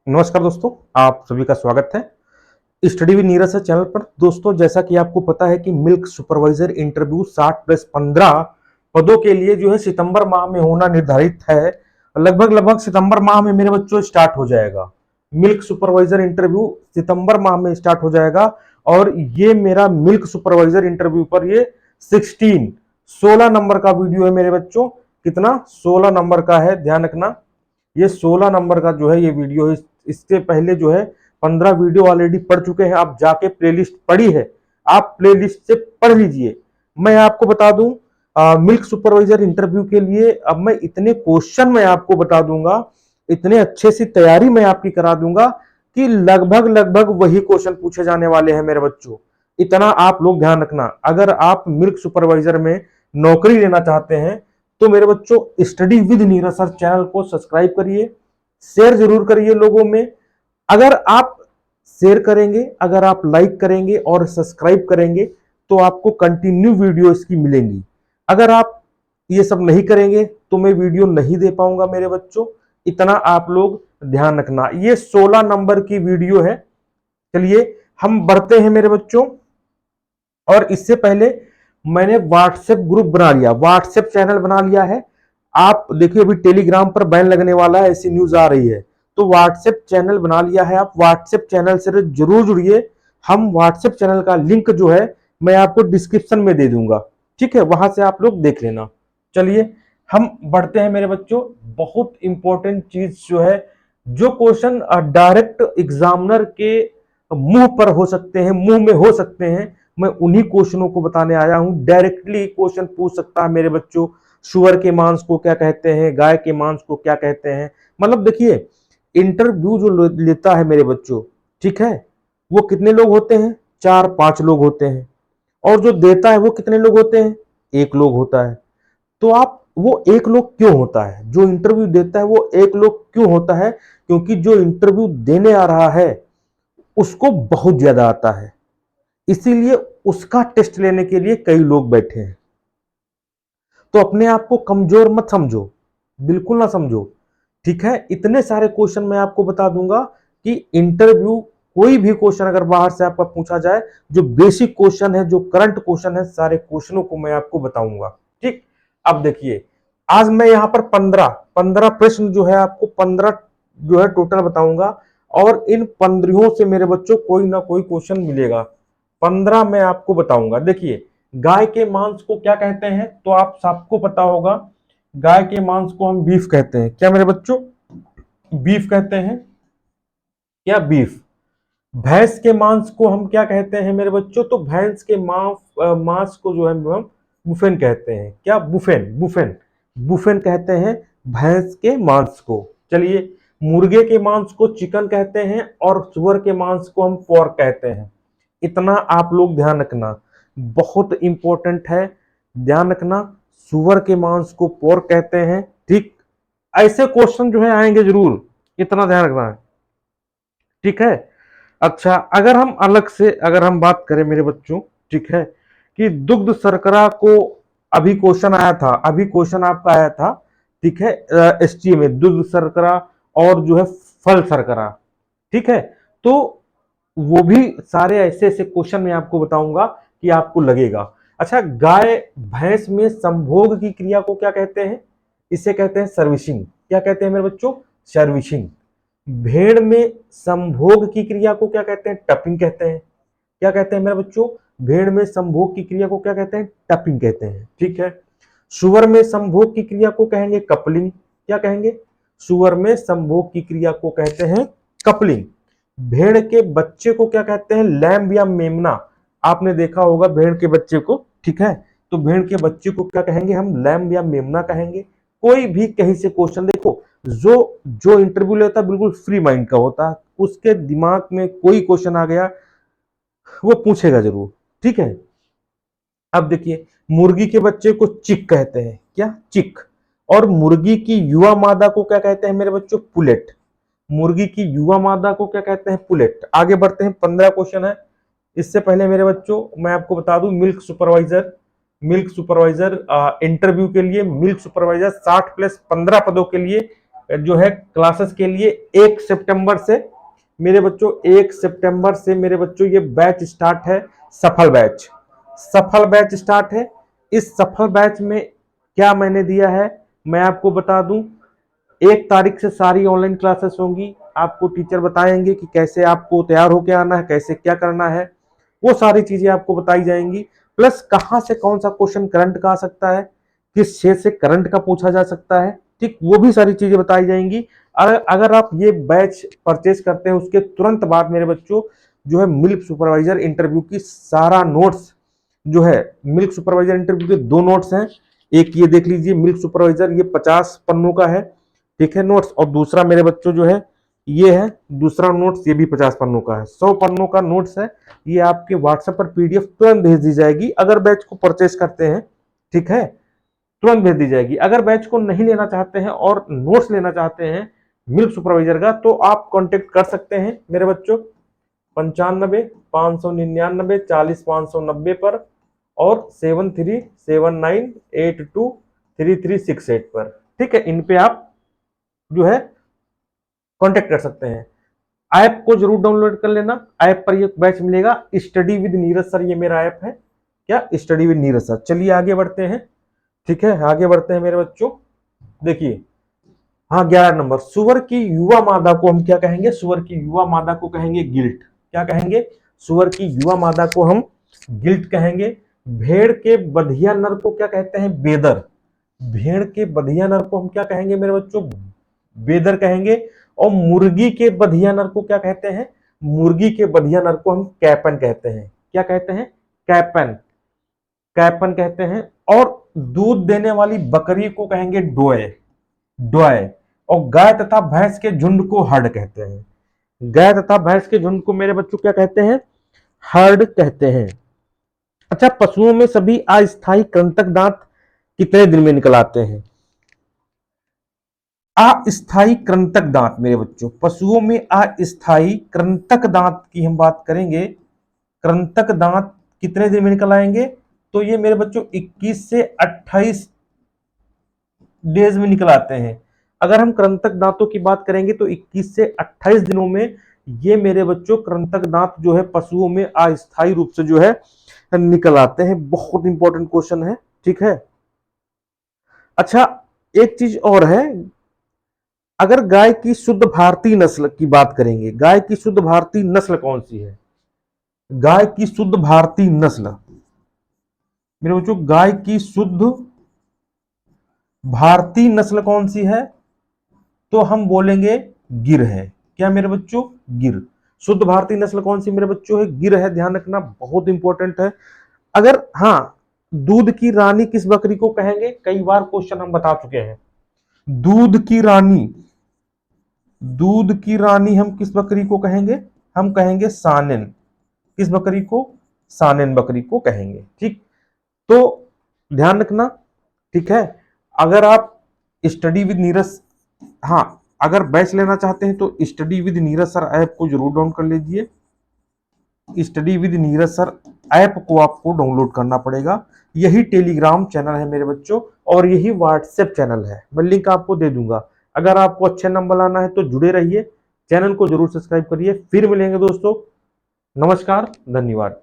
नमस्कार दोस्तों, आप सभी का स्वागत है study with Neeraj sir channel पर। दोस्तों, जैसा कि आपको पता है कि मिल्क सुपरवाइजर इंटरव्यू 60+15 पदों के लिए जो है सितंबर माह में होना निर्धारित है। लगभग सितंबर माह में मेरे बच्चों स्टार्ट हो जाएगा। मिल्क सुपरवाइजर इंटरव्यू सितंबर माह में स्टार्ट हो जाएगा। और ये मेरा मिल्क सुपरवाइजर इंटरव्यू पर ये 16 नंबर का वीडियो है मेरे बच्चों। कितना? 16 नंबर का है, ध्यान रखना। ये 16 नंबर का जो है ये वीडियो है। इससे पहले जो है 15 वीडियो ऑलरेडी पढ़ चुके हैं। आप जाके प्लेलिस्ट पढ़ी है, आप प्लेलिस्ट से पढ़ लीजिए। मैं आपको बता दूं, मिल्क सुपरवाइजर इंटरव्यू के लिए अब मैं इतने क्वेश्चन मैं आपको बता दूंगा, इतने अच्छे से तैयारी मैं आपकी करा दूंगा कि लगभग वही क्वेश्चन पूछे जाने वाले हैं मेरे बच्चों। इतना आप लोग ध्यान रखना। अगर आप मिल्क सुपरवाइजर में नौकरी लेना चाहते हैं तो मेरे बच्चों study with Neeraj sir channel को सब्सक्राइब करिए, शेयर जरूर करिए लोगों में। अगर आप शेयर करेंगे, अगर आप लाइक करेंगे और सब्सक्राइब करेंगे तो आपको कंटिन्यू वीडियो इसकी मिलेंगी। अगर आप ये सब नहीं करेंगे तो मैं वीडियो नहीं दे पाऊंगा मेरे बच्चों। इतना आप लोग ध्यान रखना। ये 16 नंबर की वीडियो है। चलिए हम बढ़ते हैं मेरे बच्चों। और इससे पहले मैंने व्हाट्सएप ग्रुप बना लिया, व्हाट्सएप चैनल बना लिया है। आप देखिए अभी टेलीग्राम पर बैन लगने वाला है, ऐसी न्यूज आ रही है। तो व्हाट्सएप चैनल बना लिया है, आप व्हाट्सएप चैनल से जरूर जुड़िए। हम व्हाट्सएप चैनल का लिंक जो है मैं आपको डिस्क्रिप्शन में दे दूंगा, ठीक है? वहां से आप लोग देख लेना। चलिए हम बढ़ते हैं मेरे बच्चों। बहुत इंपॉर्टेंट चीज जो है, जो क्वेश्चन डायरेक्ट एग्जामिनर के मुंह पर हो सकते हैं, मुंह में हो सकते हैं, मैं उन्हीं क्वेश्चनों को बताने आया हूं। डायरेक्टली क्वेश्चन पूछ सकता है मेरे बच्चों। सुअर के मांस को क्या कहते हैं, गाय के मांस को क्या कहते हैं। मतलब देखिए, इंटरव्यू जो लेता है मेरे बच्चों, ठीक है, वो कितने लोग होते हैं? 4-5 लोग होते हैं। और जो देता है वो कितने लोग होते हैं? एक लोग होता है। तो आप, वो एक लोग क्यों होता है? जो इंटरव्यू देता है वो एक लोग क्यों होता है? क्योंकि जो इंटरव्यू देने आ रहा है उसको बहुत ज्यादा आता है, इसीलिए उसका टेस्ट लेने के लिए कई लोग बैठे हैं। तो अपने आप को कमजोर मत समझो, बिल्कुल ना समझो, ठीक है? इतने सारे क्वेश्चन मैं आपको बता दूंगा कि इंटरव्यू, कोई भी क्वेश्चन अगर बाहर से आपका पूछा जाए, जो बेसिक क्वेश्चन है, जो करंट क्वेश्चन है, सारे क्वेश्चनों को मैं आपको बताऊंगा, ठीक? अब देखिए, आज मैं यहां पर 15 प्रश्न जो है आपको 15 जो है टोटल बताऊंगा। और इन 15 से मेरे बच्चों कोई ना कोई क्वेश्चन मिलेगा। 15 मैं आपको बताऊंगा। देखिए, गाय के मांस को क्या कहते हैं? तो आप सबको पता होगा, गाय के मांस को हम बीफ कहते हैं। क्या मेरे बच्चों? बीफ कहते हैं। क्या? बीफ। भैंस के मांस को हम क्या कहते हैं मेरे बच्चों? तो भैंस के मांस को जो है हम बुफेन कहते हैं। क्या? बुफेन, बुफेन, बुफेन कहते हैं भैंस के मांस को। चलिए, मुर्गे के मांस को चिकन कहते हैं और सुअर के मांस को हम पोर्क कहते हैं। इतना आप लोग ध्यान रखना, बहुत इंपॉर्टेंट है, ध्यान रखना। सुअर के मांस को पोर्क कहते हैं, ठीक? ऐसे क्वेश्चन जो है आएंगे जरूर, इतना ध्यान रखना है, ठीक है? अच्छा, अगर हम अलग से अगर हम बात करें मेरे बच्चों, ठीक है, कि दुग्ध शर्करा को, अभी क्वेश्चन आया था, अभी क्वेश्चन आपका आया था, ठीक है, एसटीए में, दुग्ध शर्करा और जो है फल शर्करा, ठीक है? तो वो भी सारे ऐसे ऐसे क्वेश्चन मैं आपको बताऊंगा कि आपको लगेगा। अच्छा, गाय भैंस में संभोग की क्रिया को क्या कहते हैं? इसे कहते हैं सर्विसिंग। क्या कहते हैं मेरे बच्चों? सर्विसिंग। भेड़ में संभोग की क्रिया को क्या कहते हैं? टपिंग कहते हैं। क्या कहते हैं मेरे बच्चों? भेड़ में संभोग की क्रिया को क्या कहते हैं? टपिंग कहते हैं, ठीक है? सुअर में संभोग की क्रिया को कहेंगे कपलिंग। क्या कहेंगे? सुअर में संभोग की क्रिया को कहते हैं कपलिंग। भेड़ के बच्चे को क्या कहते हैं? लैम्ब या मेमना। आपने देखा होगा भेड़ के बच्चे को, ठीक है? तो भेड़ के बच्चे को क्या कहेंगे हम? लैम्ब या मेमना कहेंगे। कोई भी कहीं से क्वेश्चन देखो, जो जो इंटरव्यू लेता है बिल्कुल फ्री माइंड का होता है, उसके दिमाग में कोई क्वेश्चन आ गया वो पूछेगा जरूर, ठीक है? अब देखिए, मुर्गी के बच्चे को चिक कहते हैं। क्या? चिक। और मुर्गी की युवा मादा को क्या कहते हैं मेरे बच्चों? पुलेट। मुर्गी की युवा मादा को क्या कहते हैं? पुलेट। आगे बढ़ते हैं, 15 क्वेश्चन है। इससे पहले मेरे बच्चों मैं आपको बता दूं, मिल्क सुपरवाइजर इंटरव्यू के लिए, मिल्क सुपरवाइजर 60+15 पदों के लिए जो है क्लासेस के लिए 1 सितंबर से मेरे बच्चों 1 सितंबर से मेरे बच्चों ये बैच स्टार्ट है। सफल बैच, सफल बैच स्टार्ट है। इस सफल बैच में क्या मैंने दिया है मैं आपको बता दूं। 1 तारीख से सारी ऑनलाइन क्लासेस होंगी। आपको टीचर बताएंगे कि कैसे आपको तैयार होकर आना है, कैसे क्या करना है, वो सारी चीजें आपको बताई जाएंगी। प्लस कहां से कौन सा क्वेश्चन करंट का आ सकता है, किस क्षेत्र से करंट का पूछा जा सकता है, ठीक, वो भी सारी चीजें बताई जाएंगी। अगर आप ये बैच परचेज करते हैं उसके तुरंत बाद मेरे बच्चों जो है मिल्क सुपरवाइजर इंटरव्यू की सारा नोट्स जो है, मिल्क सुपरवाइजर इंटरव्यू के 2 नोट्स हैं। एक ये देख लीजिए मिल्क सुपरवाइजर, ये 50 पन्नों का है, ठीक है नोट्स, और दूसरा मेरे बच्चों जो है ये है दूसरा नोट्स, ये भी 50 पन्नों का है, 100 पन्नों का नोट्स है। ये आपके व्हाट्सएप पर पीडीएफ तुरंत भेज दी जाएगी अगर बैच को परचेस करते हैं, ठीक है, तुरंत भेज दी जाएगी। अगर बैच को नहीं लेना चाहते हैं और नोट्स लेना चाहते हैं मिल्क सुपरवाइजर का, तो आप कांटेक्ट कर सकते हैं मेरे बच्चों 95 599 40 590 पर और 7379823368 पर, ठीक है, इन पे आप जो है कांटेक्ट कर सकते हैं। ऐप को जरूर डाउनलोड कर लेना। ऐप पर ये बैच मिलेगा, स्टडी विद नीरज सर, ये मेरा ऐप है, क्या, स्टडी विद नीरज सर। चलिए आगे बढ़ते हैं, ठीक है, आगे बढ़ते हैं मेरे बच्चों। देखिए, हाँ 11 नंबर, सुअर की युवा मादा को हम क्या कहेंगे, सुअर की युवा मादा को कहेंगे गिल्ट। क्या कहेंगे, सुअर की युवा मादा को हम गिल्ट कहेंगे। भेड़ के बधिया नर को क्या कहते हैं, बेदर। भेड़ के बधिया नर को हम क्या कहेंगे मेरे बच्चों, बेदर कहेंगे। और मुर्गी के बधिया नर को क्या कहते हैं, मुर्गी के बधिया नर को हम कैपन कहते हैं। क्या कहते हैं, कैपन, कैपन कहते हैं। और दूध देने वाली बकरी को कहेंगे डोए, डोए। और गाय तथा भैंस के झुंड को हर्ड कहते हैं। गाय तथा भैंस के झुंड को मेरे बच्चों क्या कहते हैं, हर्ड कहते हैं। अच्छा, पशुओं में सभी अस्थायी कृंतक दांत कितने दिन में निकल आते हैं। अस्थायी कृंतक दांत मेरे बच्चों, पशुओं में अस्थायी कृंतक दांत की हम बात करेंगे, कृंतक दांत कितने दिन में निकल आएंगे, तो ये मेरे बच्चों 21 से 28 डेज में निकल आते हैं। अगर हम कृंतक दांतों की बात करेंगे तो 21 से 28 दिनों में ये मेरे बच्चों कृंतक दांत जो है पशुओं में अस्थायी रूप से जो है निकल आते हैं। बहुत इंपॉर्टेंट क्वेश्चन है, ठीक है। अच्छा, एक चीज और है, अगर गाय की शुद्ध भारतीय नस्ल की बात करेंगे, गाय की शुद्ध भारतीय नस्ल कौन सी है, गाय की शुद्ध भारतीय नस्ल मेरे बच्चों, गाय की शुद्ध भारतीय नस्ल कौन सी है, तो हम बोलेंगे गिर है। क्या मेरे बच्चों, गिर। शुद्ध भारतीय नस्ल कौन सी मेरे बच्चों है, गिर है, ध्यान रखना, बहुत इंपॉर्टेंट है। अगर हाँ, दूध की रानी किस बकरी को कहेंगे, कई बार क्वेश्चन हम बता चुके हैं। दूध की रानी, दूध की रानी हम किस बकरी को कहेंगे, हम कहेंगे सानेन। किस बकरी को, सानेन बकरी को कहेंगे, ठीक। तो ध्यान रखना, ठीक है। अगर आप स्टडी विद नीरज, हाँ, अगर बैच लेना चाहते हैं तो study with Neeraj sir app को जरूर डाउनलोड कर लीजिए। Study with Neeraj sir app को आपको डाउनलोड करना पड़ेगा। यही टेलीग्राम चैनल है मेरे बच्चों और यही व्हाट्सएप चैनल है, मैं लिंक आपको दे दूंगा। अगर आपको अच्छे नंबर लाना है तो जुड़े रहिए, चैनल को जरूर सब्सक्राइब करिए। फिर मिलेंगे दोस्तों, नमस्कार, धन्यवाद।